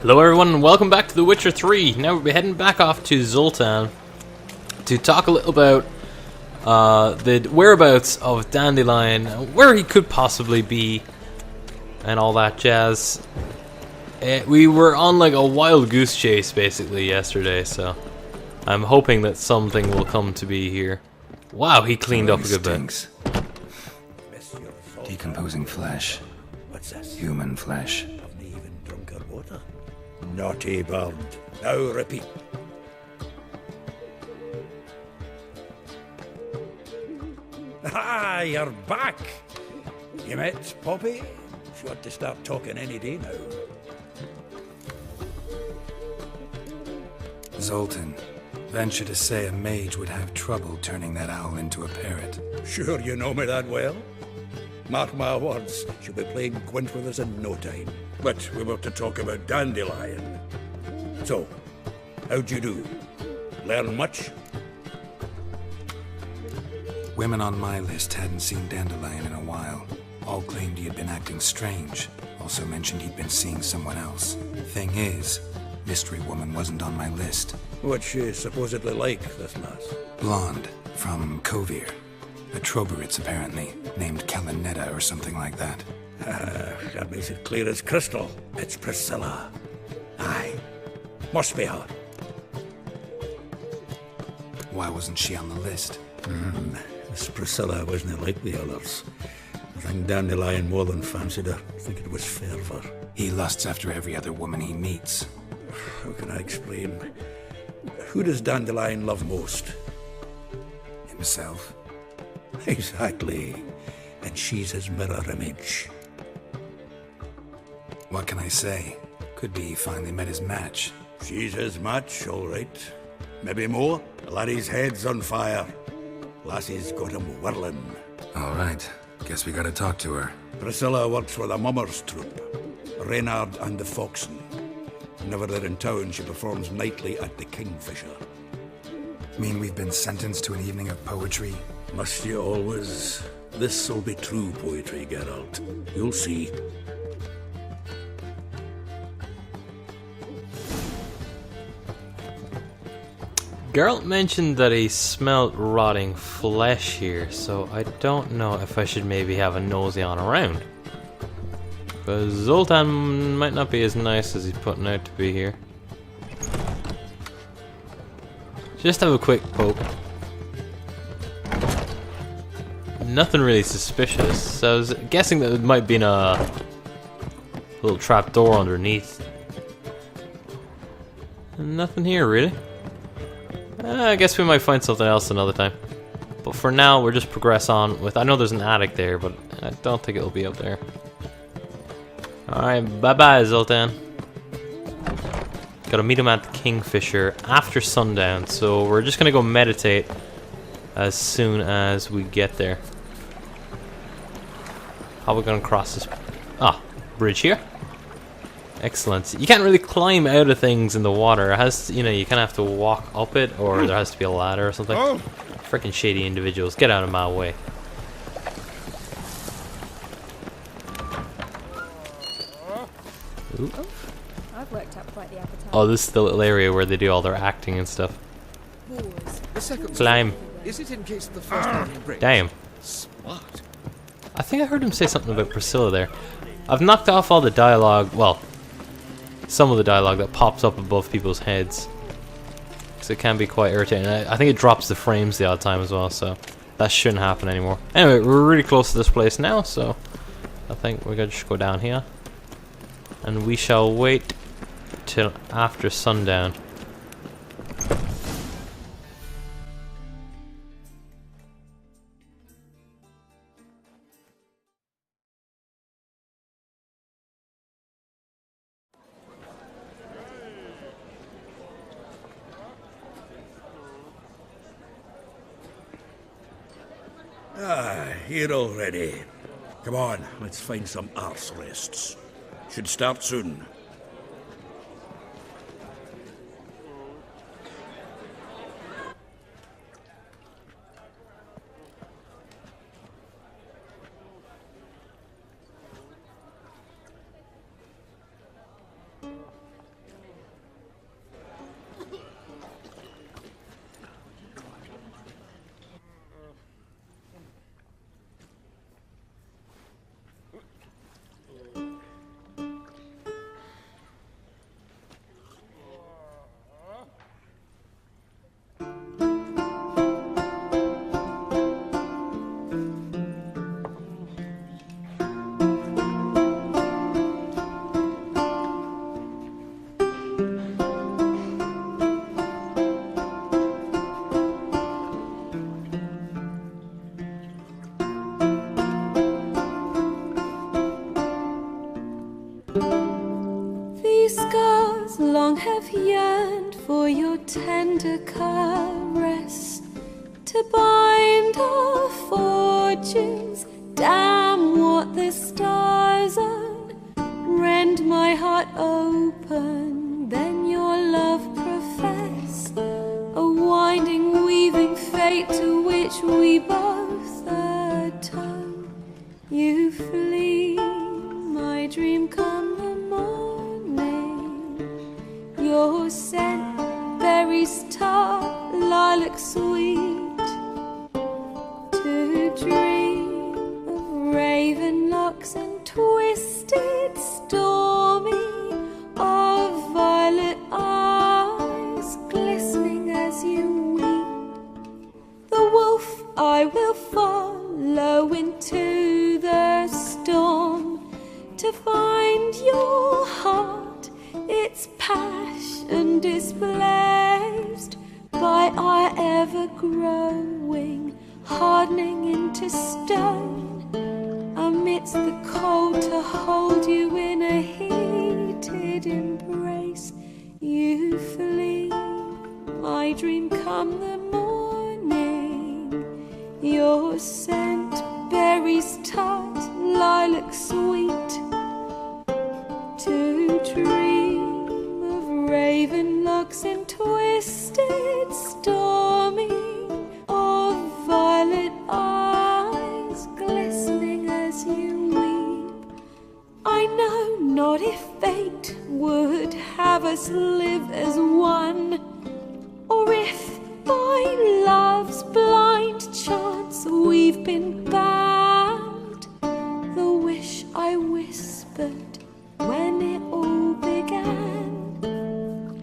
Hello everyone and welcome back to The Witcher 3. Now we're heading back off to Zoltan to talk a little about the whereabouts of Dandelion, where he could possibly be, and all that jazz. We were on like a wild goose chase basically yesterday, so I'm hoping that something will come to be here. Wow, he cleaned up a good bit. Decomposing flesh. What's this? Human flesh. Haven't even drunk her water. Naughty bird. Now repeat. Ah, you're back. You met Poppy? She ought to start talking any day now. Zoltan. Venture to say a mage would have trouble turning that owl into a parrot. Sure you know me that well? Mark my words, she'll be playing Gwent with us in no time. But we were to talk about Dandelion. So, how'd you do? Learn much? Women on my list hadn't seen Dandelion in a while. All claimed he had been acting strange. Also mentioned he'd been seeing someone else. Thing is, Mystery Woman wasn't on my list. What's she supposedly like, this lass? Blonde, from Kovir. A Troberitz, apparently, named Kalinetta or something like that. That makes it clear as crystal. It's Priscilla. Aye. Must be her. Why wasn't she on the list? This Priscilla wasn't like the others. I think Dandelion more than fancied her. I think it was fervour. He lusts after every other woman he meets. How can I explain? Who does Dandelion love most? Himself. Exactly. And she's his mirror image. What can I say? Could be he finally met his match. She's his match, all right. Maybe more. The laddie's head's on fire. Lassie's got him whirling. All right. Guess we gotta talk to her. Priscilla works for the Mummers troupe. Reynard and the Foxen. Whenever they're in town, she performs nightly at the Kingfisher. Mean we've been sentenced to an evening of poetry? Must you always? This'll be true poetry, Geralt. You'll see. Geralt mentioned that he smelled rotting flesh here, so I don't know if I should maybe have a nosy on around. Because Zoltan might not be as nice as he's putting out to be here. Just have a quick poke. Nothing really suspicious, so I was guessing that it might be in a little trap door underneath. Nothing here really. I guess we might find something else another time. But for now, we'll just progress on with... I know there's an attic there, but I don't think it'll be up there. Alright, bye-bye, Zoltan. Gotta meet him at the Kingfisher after sundown, so we're just gonna go meditate as soon as we get there. How are we gonna cross this... bridge here? Excellent. You can't really climb out of things in the water. It has to, you kind of have to walk up it, or there has to be a ladder or something. Freaking shady individuals. Get out of my way. Ooh. I've worked up quite the appetite. Oh, this is the little area where they do all their acting and stuff. The second Climb. Is it in case the first one breaks? Damn. Smart. I think I heard him say something about Priscilla there. I've knocked off all the dialogue, well, some of the dialogue that pops up above people's heads. Because it can be quite irritating. I think it drops the frames the odd time as well, so that shouldn't happen anymore. Anyway, we're really close to this place now, so I think we're going to just go down here. And we shall wait till after sundown. Here already. Come on, let's find some arse rests. Should start soon. scars long have yearned for your tender caress, to bind our fortunes. Damn what the stars own. Rend my heart open, then your love profess, a winding, weaving fate to which we both atone. You flee, my dream come the morning. Your scent, berries tart, lilac sweet, to dream of raven locks and twisted, stormy, of violet eyes glistening as you weep. The wolf I will follow into the storm, to find your heart, its passion displaced by our ever-growing, hardening into stone, amidst the cold to hold you in a heated embrace. You flee, my dream come the morning, your scent, berries tart, lilac sweet, to dream of raven locks and twisted, stormy, of violet eyes glistening as you weep. I know not if fate would have us live as one, or if by love's blind chance we've been bound. The wish I whispered when it all began,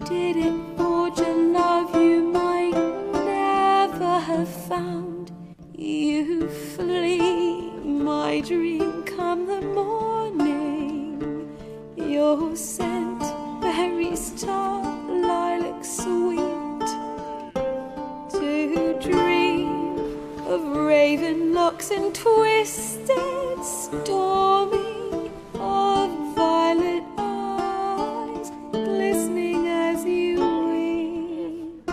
did it forge a love you might never have found? You flee, my dream come the morning, your scent, berries tart, lilac sweet, to dream of raven locks and twisted, stormy, of violet eyes glistening as you weep.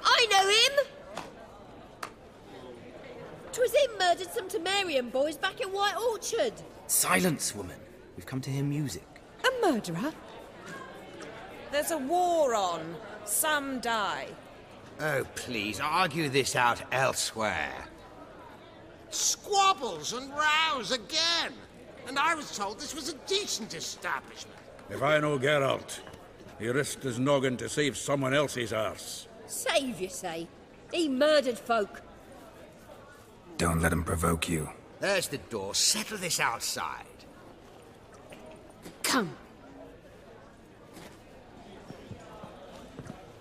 I know him! 'Twas him murdered some Temerian boys back in White Orchard. Silence, woman. We've come to hear music. A murderer? There's a war on. Some die. Oh, please, argue this out elsewhere. Squabbles and rows again! And I was told this was a decent establishment. If I know Geralt, he risked his noggin to save someone else's arse. Save, you say? He murdered folk. Don't let him provoke you. There's the door. Settle this outside. Come.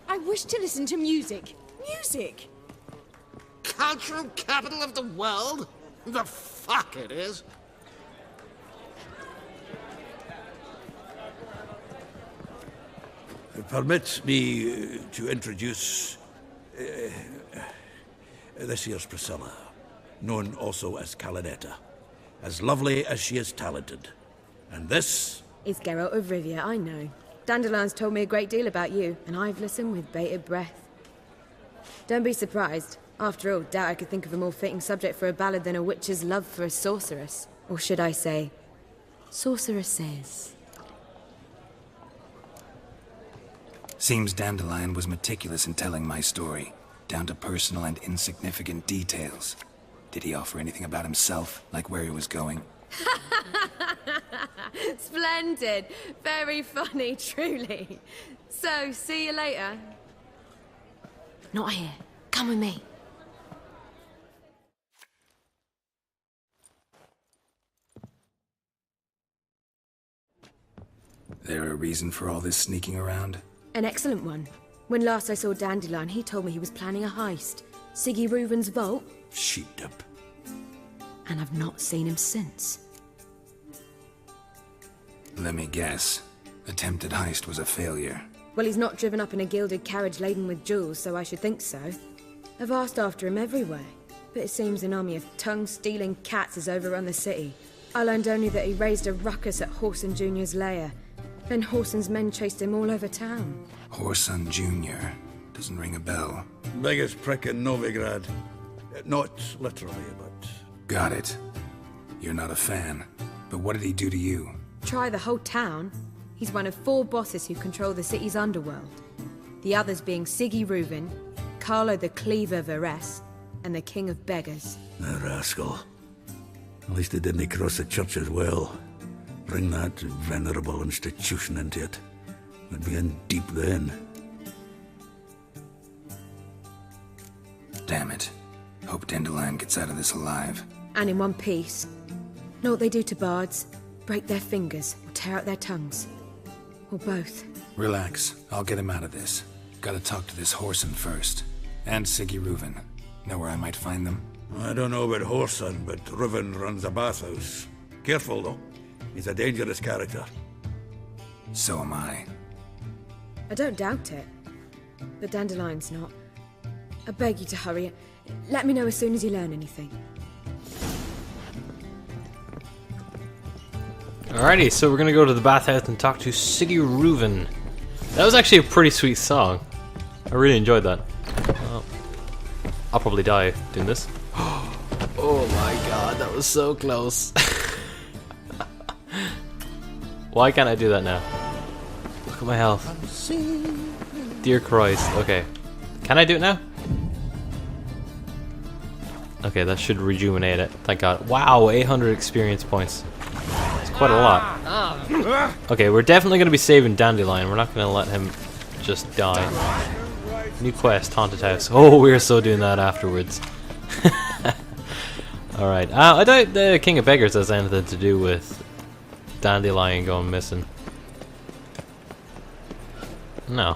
I wish to listen to music. Music! Cultural capital of the world? The fuck it is. Permit me to introduce this here's Priscilla, known also as Calinetta, as lovely as she is talented. And this is Geralt of Rivia, I know. Dandelion's told me a great deal about you, and I've listened with bated breath. Don't be surprised. After all, doubt I could think of a more fitting subject for a ballad than a witch's love for a sorceress. Or should I say, sorceresses. Seems Dandelion was meticulous in telling my story, down to personal and insignificant details. Did he offer anything about himself, like where he was going? Splendid. Very funny, truly. So, see you later. Not here. Come with me. There a reason for all this sneaking around? An excellent one. When last I saw Dandelion, he told me he was planning a heist. Siggy Reuven's vault. Sheeped up. And I've not seen him since. Let me guess. Attempted heist was a failure. Well, he's not driven up in a gilded carriage laden with jewels, so I should think so. I've asked after him everywhere, but it seems an army of tongue-stealing cats has overrun the city. I learned only that he raised a ruckus at Whoreson Jr.'s lair. Then Whoreson's men chased him all over town. Whoreson Jr. Doesn't ring a bell. Biggest prick in Novigrad. Not literally, but... Got it. You're not a fan. But what did he do to you? Try the whole town. He's one of 4 bosses who control the city's underworld. The others being Siggy Reuven, Carlo the Cleaver Varese, and the King of Beggars. A rascal. At least he didn't cross the church as well. Bring that venerable institution into it. We'd be in deep then. Damn it. Hope Dandelion gets out of this alive. And in one piece. Know what they do to bards? Break their fingers or tear out their tongues. Or both. Relax. I'll get him out of this. Gotta talk to this Whoreson first. And Siggy Reuven. Know where I might find them? I don't know about Whoreson, but Reuven runs a bathhouse. Careful, though. He's a dangerous character. So am I. I don't doubt it. But Dandelion's not. I beg you to hurry. Let me know as soon as you learn anything. Alrighty, so we're gonna go to the bathhouse and talk to Siggy Reuven. That was actually a pretty sweet song. I really enjoyed that. I'll probably die doing this. Oh my god, that was so close. Why can't I do that now? Look at my health. Dear Christ. Okay. Can I do it now? Okay, that should rejuvenate it. Thank God. Wow, 800 experience points. It's quite a lot. Okay, we're definitely going to be saving Dandelion. We're not going to let him just die. New quest, Haunted House. Oh, we're so doing that afterwards. Alright. I doubt the King of Beggars has anything to do with Dandelion going missing. No.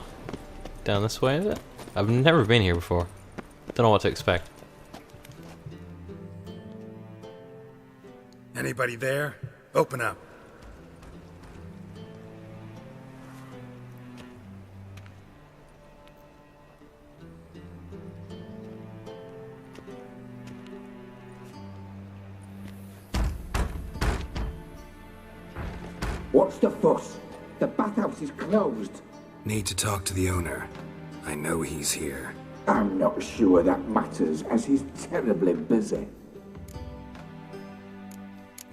Down this way, is it? I've never been here before. Don't know what to expect. Anybody there? Open up. What's the fuss? The bathhouse is closed. Need to talk to the owner. I know he's here. I'm not sure that matters, as he's terribly busy.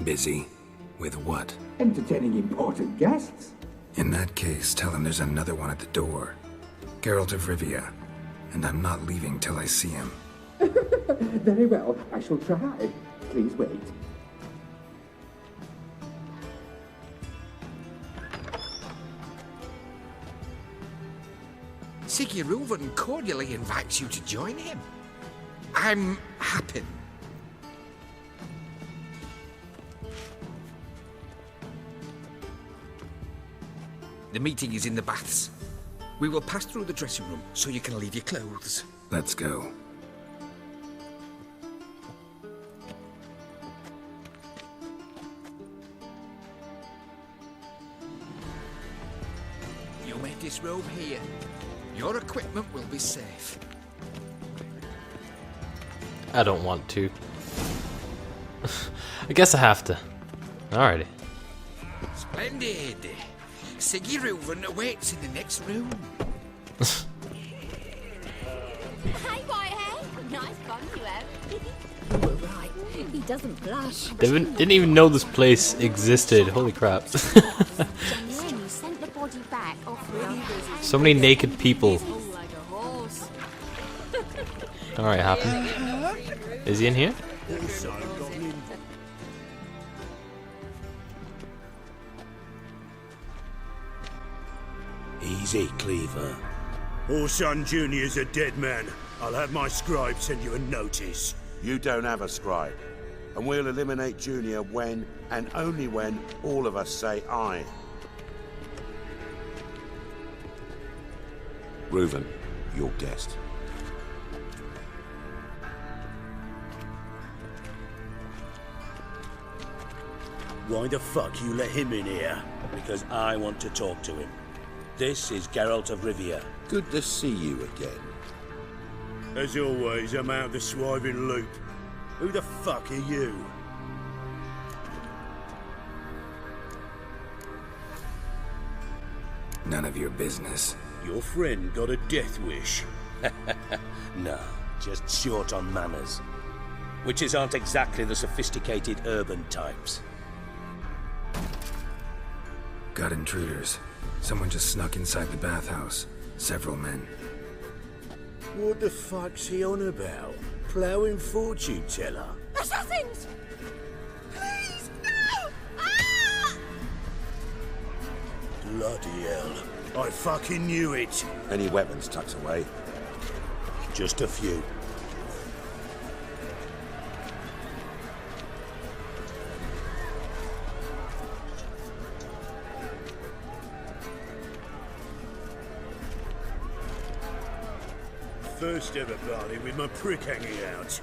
Busy? With what? Entertaining important guests. In that case, tell him there's another one at the door. Geralt of Rivia. And I'm not leaving till I see him. Very well, I shall try. Please wait. Siggy Reuven cordially invites you to join him. I'm happy. The meeting is in the baths. We will pass through the dressing room so you can leave your clothes. Let's go. You may disrobe here. Your equipment will be safe. I don't want to. I guess I have to. Alrighty. Splendid. Siggy Reuven awaits in the next room. Hey, Whitehead. Nice bun you have. You were right. He doesn't blush. They didn't even know this place existed. Holy crap. Genuinely sent the body back off. So many naked people. Alright, happen. Is he in here? Easy, Cleaver. Orson Jr.'s a dead man. I'll have my scribe send you a notice. You don't have a scribe. And we'll eliminate Junior when, and only when, all of us say aye. Reuven, your guest. Why the fuck you let him in here? Because I want to talk to him. This is Geralt of Rivia. Good to see you again. As always, I'm out of the swiving loop. Who the fuck are you? None of your business. Your friend got a death wish. No, just short on manners. Witches aren't exactly the sophisticated urban types. Got intruders. Someone just snuck inside the bathhouse. Several men. What the fuck's he on about? Ploughing fortune teller? Assassins! Please, no! Ah! Bloody hell. I fucking knew it. Any weapons tucked away? Just a few. First ever barley with my prick hanging out.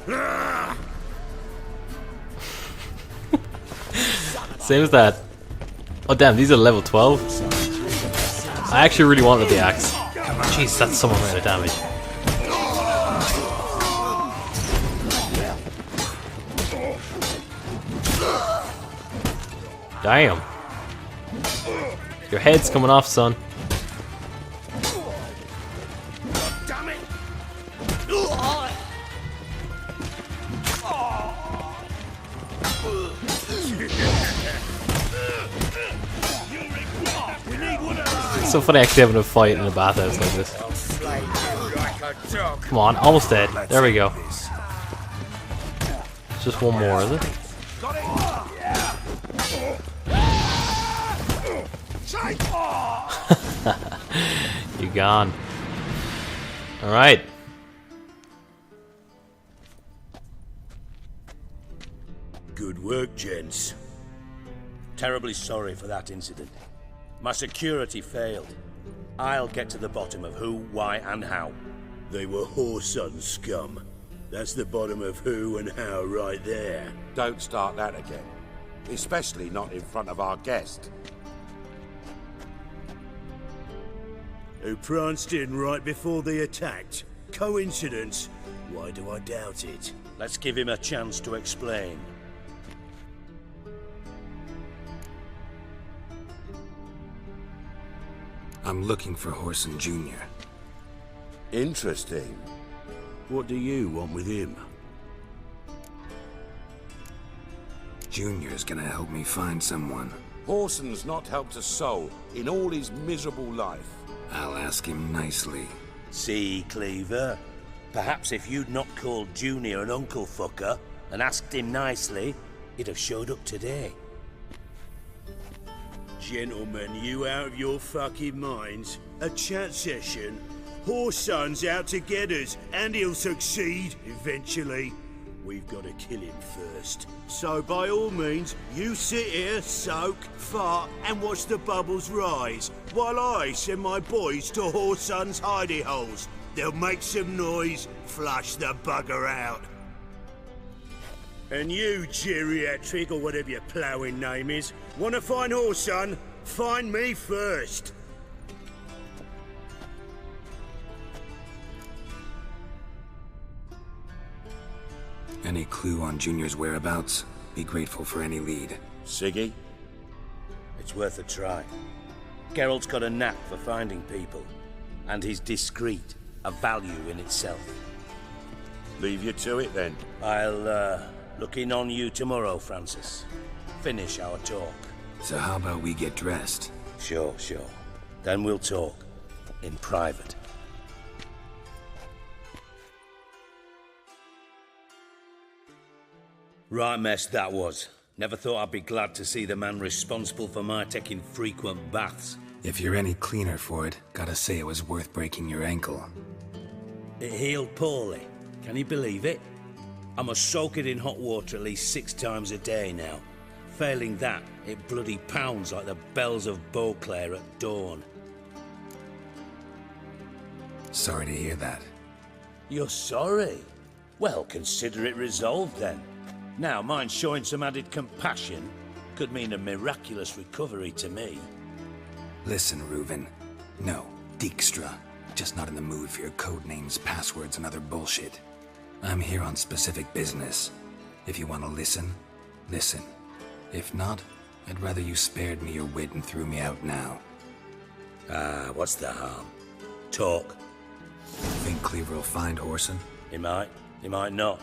Ah! Same as that. Oh damn, these are level 12. I actually really wanted the axe. Jeez, that's some amount of damage. Damn. Your head's coming off, son. It's so funny actually having a fight in a bathhouse like this. Come on, almost dead. There we go. It's just one more, is it? You gone. Alright. Good work, gents. Terribly sorry for that incident. My security failed. I'll get to the bottom of who, why, and how. They were whoreson scum. That's the bottom of who and how right there. Don't start that again. Especially not in front of our guest. Who pranced in right before they attacked. Coincidence? Why do I doubt it? Let's give him a chance to explain. I'm looking for Whoreson Jr. Interesting. What do you want with him? Junior's gonna help me find someone. Whoreson's not helped a soul in all his miserable life. I'll ask him nicely. See, Cleaver? Perhaps if you'd not called Junior an uncle fucker and asked him nicely, he'd have showed up today. Gentlemen, you out of your fucking minds? A chat session? Whoreson's out to get us, and he'll succeed, eventually. We've got to kill him first. So by all means, you sit here, soak, fart, and watch the bubbles rise, while I send my boys to Whoreson's hidey holes. They'll make some noise, flush the bugger out. And you, geriatric, or whatever your ploughing name is, want to find Whoreson? Find me first. Any clue on Junior's whereabouts? Be grateful for any lead. Siggy? It's worth a try. Geralt's got a knack for finding people. And he's discreet, a value in itself. Leave you to it then. I'll, look in on you tomorrow, Francis. Finish our talk. So how about we get dressed? Sure. Then we'll talk. In private. Right mess that was. Never thought I'd be glad to see the man responsible for my taking frequent baths. If you're any cleaner for it, gotta say it was worth breaking your ankle. It healed poorly. Can you believe it? I must soak it in hot water at least 6 times a day now. Failing that, it bloody pounds like the bells of Beauclair at dawn. Sorry to hear that. You're sorry? Well, consider it resolved then. Now, mind showing some added compassion could mean a miraculous recovery to me. Listen, Reuven. No, Dijkstra. Just not in the mood for your code names, passwords, and other bullshit. I'm here on specific business. If you want to listen, listen. If not, I'd rather you spared me your wit and threw me out now. What's the harm? Talk. Think Cleaver will find Whoreson? He might not.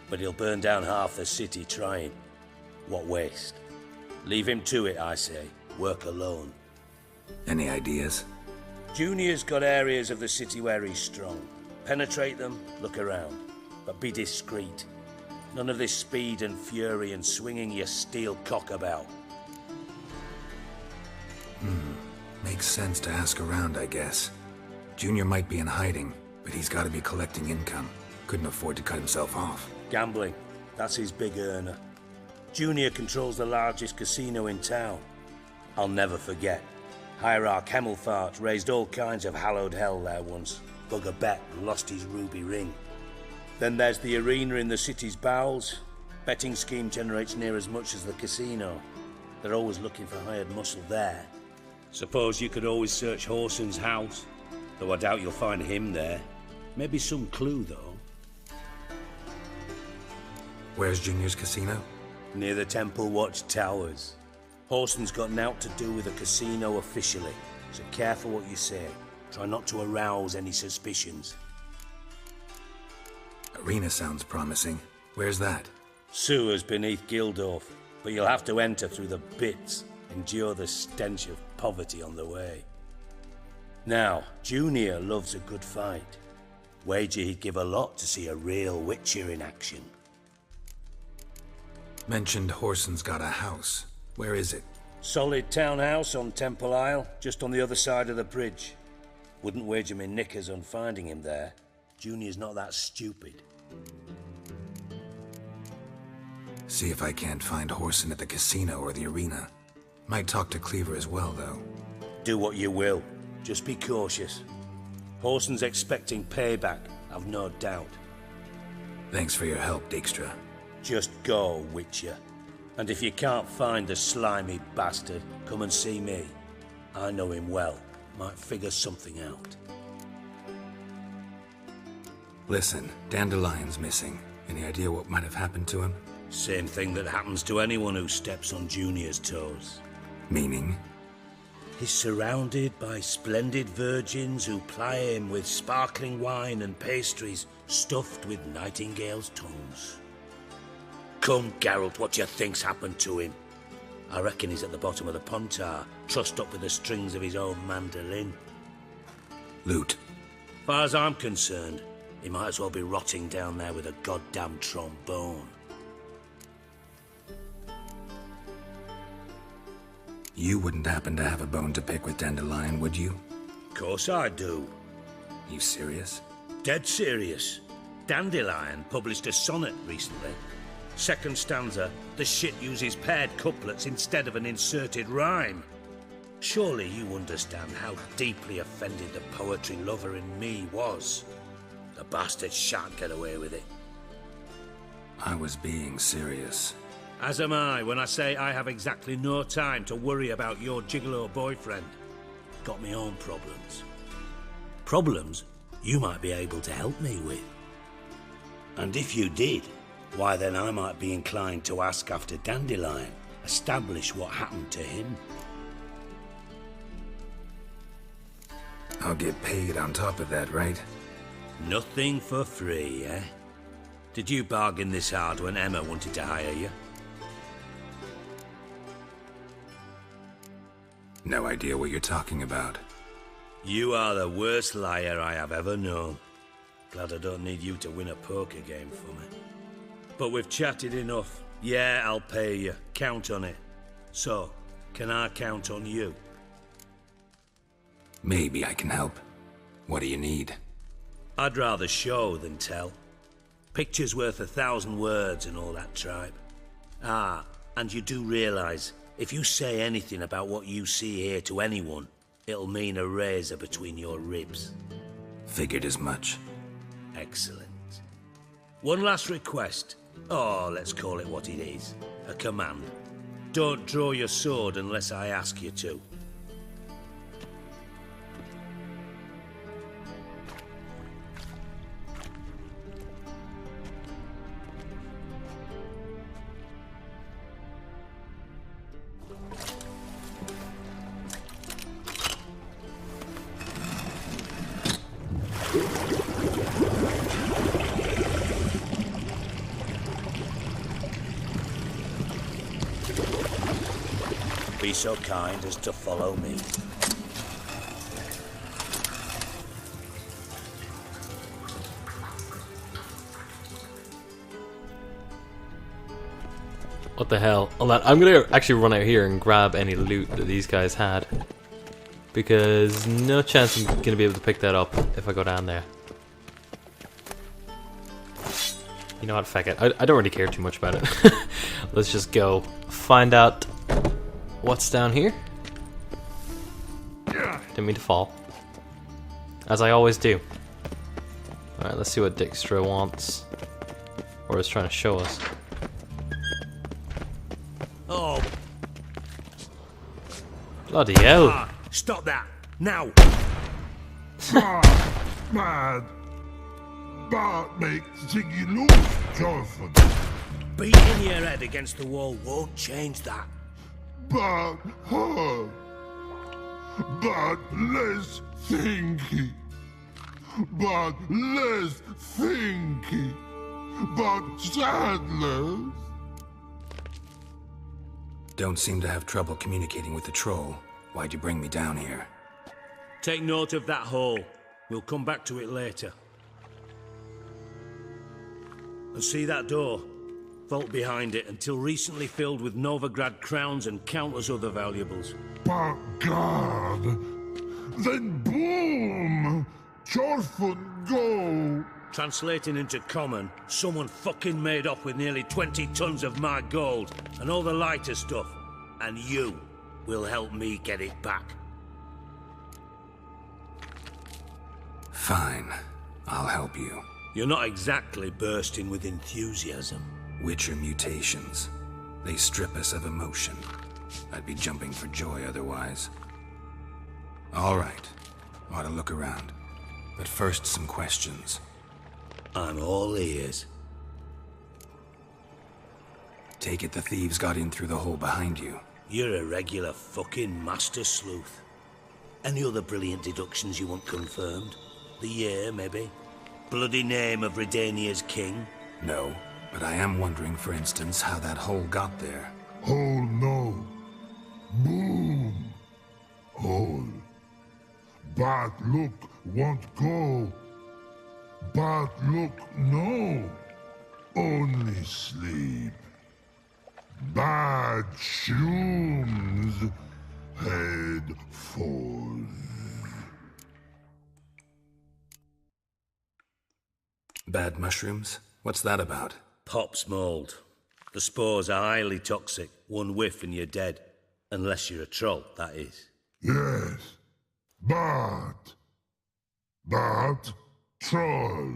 But he'll burn down half the city trying. What waste? Leave him to it, I say. Work alone. Any ideas? Junior's got areas of the city where he's strong. Penetrate them, look around. But be discreet. None of this speed and fury and swinging your steel cock about. Makes sense to ask around, I guess. Junior might be in hiding, but he's got to be collecting income. Couldn't afford to cut himself off. Gambling. That's his big earner. Junior controls the largest casino in town. I'll never forget. Hierarch Hemmelfart raised all kinds of hallowed hell there once. Bugger bet and lost his ruby ring. Then there's the arena in the city's bowels. Betting scheme generates near as much as the casino. They're always looking for hired muscle there. Suppose you could always search Whoreson's house, though I doubt you'll find him there. Maybe some clue, though. Where's Junior's casino? Near the Temple Watch Towers. Whoreson's got nought to do with the casino officially, so careful what you say. Try not to arouse any suspicions. Arena sounds promising. Where's that? Sewers beneath Gildorf, but you'll have to enter through the bits, endure the stench of poverty on the way. Now, Junior loves a good fight. Wager he'd give a lot to see a real Witcher in action. Mentioned Whoreson's got a house. Where is it? Solid townhouse on Temple Isle, just on the other side of the bridge. Wouldn't wager me knickers on finding him there. Junior's not that stupid. See if I can't find Whoreson at the casino or the arena. Might talk to Cleaver as well, though. Do what you will. Just be cautious. Whoreson's expecting payback, I've no doubt. Thanks for your help, Dijkstra. Just go, Witcher. And if you can't find the slimy bastard, come and see me. I know him well. Might figure something out. Listen, Dandelion's missing. Any idea what might have happened to him? Same thing that happens to anyone who steps on Junior's toes. Meaning? He's surrounded by splendid virgins who ply him with sparkling wine and pastries stuffed with nightingales' tongues. Come, Geralt, what do you think's happened to him? I reckon he's at the bottom of the Pontar, trussed up with the strings of his own mandolin. Loot. Far as I'm concerned, he might as well be rotting down there with a goddamn trombone. You wouldn't happen to have a bone to pick with Dandelion, would you? Of course I do. You serious? Dead serious. Dandelion published a sonnet recently. Second stanza, the shit uses paired couplets instead of an inserted rhyme. Surely you understand how deeply offended the poetry lover in me was. The bastard shan't get away with it. I was being serious. As am I when I say I have exactly no time to worry about your gigolo boyfriend. Got me own problems. Problems you might be able to help me with. And if you did, why then I might be inclined to ask after Dandelion, establish what happened to him. I'll get paid on top of that, right? Nothing for free, eh? Did you bargain this hard when Emma wanted to hire you? No idea what you're talking about. You are the worst liar I have ever known. Glad I don't need you to win a poker game for me. But we've chatted enough. Yeah, I'll pay you. Count on it. So, can I count on you? Maybe I can help. What do you need? I'd rather show than tell. Picture's worth 1,000 words and all that tripe. Ah, and you do realise, if you say anything about what you see here to anyone, it'll mean a razor between your ribs. Figured as much. Excellent. One last request. Oh, let's call it what it is. A command. Don't draw your sword unless I ask you to. Be so kind as to follow me. What the hell? Hold on, I'm gonna actually run out here and grab any loot that these guys had. Because no chance I'm gonna be able to pick that up if I go down there. You know what, fuck it. I don't really care too much about it. Let's just go find out what's down here. Didn't mean to fall. As I always do. Alright, let's see what Dijkstra wants. Or is trying to show us. Oh. Bloody hell. Ah, stop that. Now. Mad. Bart makes Ziggy lose, Jonathan. Beating your head against the wall won't change that. But hard. But less thinky. But less thinky. But sadless. Don't seem to have trouble communicating with the troll. Why'd you bring me down here? Take note of that hole. We'll come back to it later. And see that door? Vault behind it, until recently filled with Novigrad crowns and countless other valuables. But God, then boom! Chorfun go! Translating into common, someone fucking made off with nearly 20 tons of my gold and all the lighter stuff. And you will help me get it back. Fine. I'll help you. You're not exactly bursting with enthusiasm. Witcher mutations. They strip us of emotion. I'd be jumping for joy otherwise. All right. Ought to look around. But first, some questions. I'm all ears. Take it the thieves got in through the hole behind you. You're a regular fucking master sleuth. Any other brilliant deductions you want confirmed? The year, maybe? Bloody name of Redania's king? No, but I am wondering, for instance, how that hole got there. Hole no. Boom. Hole. But look won't go. But look no. Only sleep. Bad shrooms. Head falls. Bad mushrooms? What's that about? Pop's mold. The spores are highly toxic. One whiff and you're dead. Unless you're a troll, that is. Yes. But troll.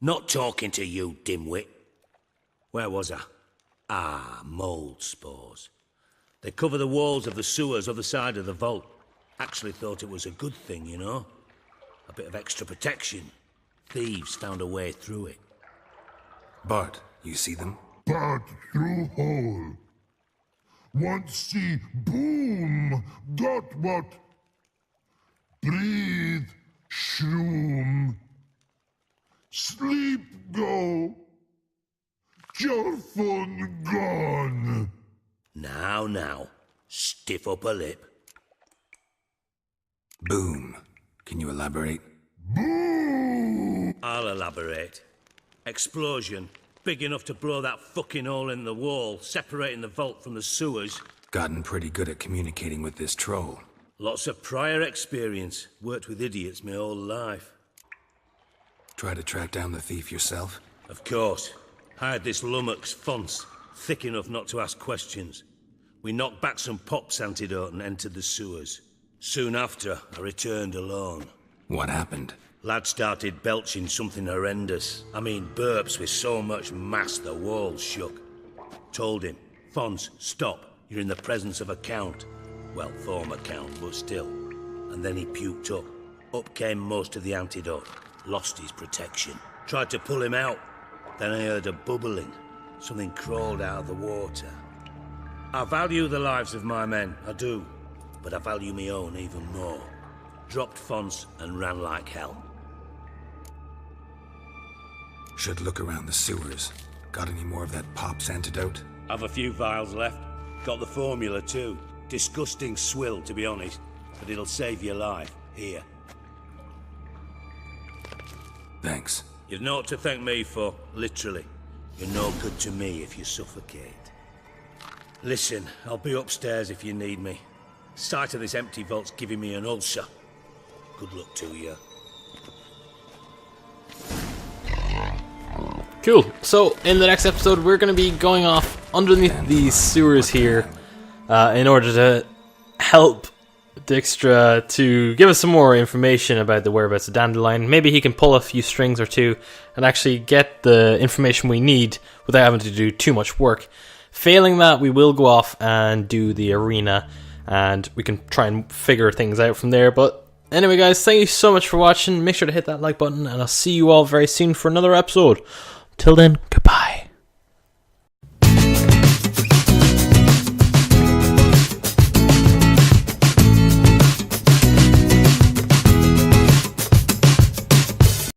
Not talking to you, dimwit. Where was I? Ah, mold spores. They cover the walls of the sewers other side of the vault. Actually thought it was a good thing, you know? A bit of extra protection. Thieves found a way through it. Bart, you see them? But through hole. Want see boom. Got what? Breathe. Shroom. Sleep go. Your phone gone. Now. Stiff upper lip. Boom. Can you elaborate? Boom! I'll elaborate. Explosion. Big enough to blow that fucking hole in the wall, separating the vault from the sewers. Gotten pretty good at communicating with this troll. Lots of prior experience. Worked with idiots my whole life. Try to track down the thief yourself? Of course. Hired this lummox, Fons, thick enough not to ask questions. We knocked back some pop's antidote and entered the sewers. Soon after, I returned alone. What happened? Lad started belching something horrendous. I mean, burps with so much mass the walls shook. Told him, Fons, stop. You're in the presence of a count. Well, former count, but still. And then he puked up. Up came most of the antidote. Lost his protection. Tried to pull him out. Then I heard a bubbling. Something crawled out of the water. I value the lives of my men, I do. But I value my own even more. Dropped Fons and ran like hell. Should look around the sewers. Got any more of that pop's antidote? I've a few vials left. Got the formula too. Disgusting swill, to be honest. But it'll save your life. Here. Thanks. You've naught to thank me for, literally. You're no good to me if you suffocate. Listen, I'll be upstairs if you need me. Sight of this empty vault's giving me an ulcer. Good luck to you. Cool. So, in the next episode, we're going to be going off underneath these sewers here in order to help Dijkstra to give us some more information about the whereabouts of Dandelion. Maybe he can pull a few strings or two and actually get the information we need without having to do too much work. Failing that, we will go off and do the arena, and we can try and figure things out from there. But anyway, guys, thank you so much for watching. Make sure to hit that like button, and I'll see you all very soon for another episode. Till then, goodbye.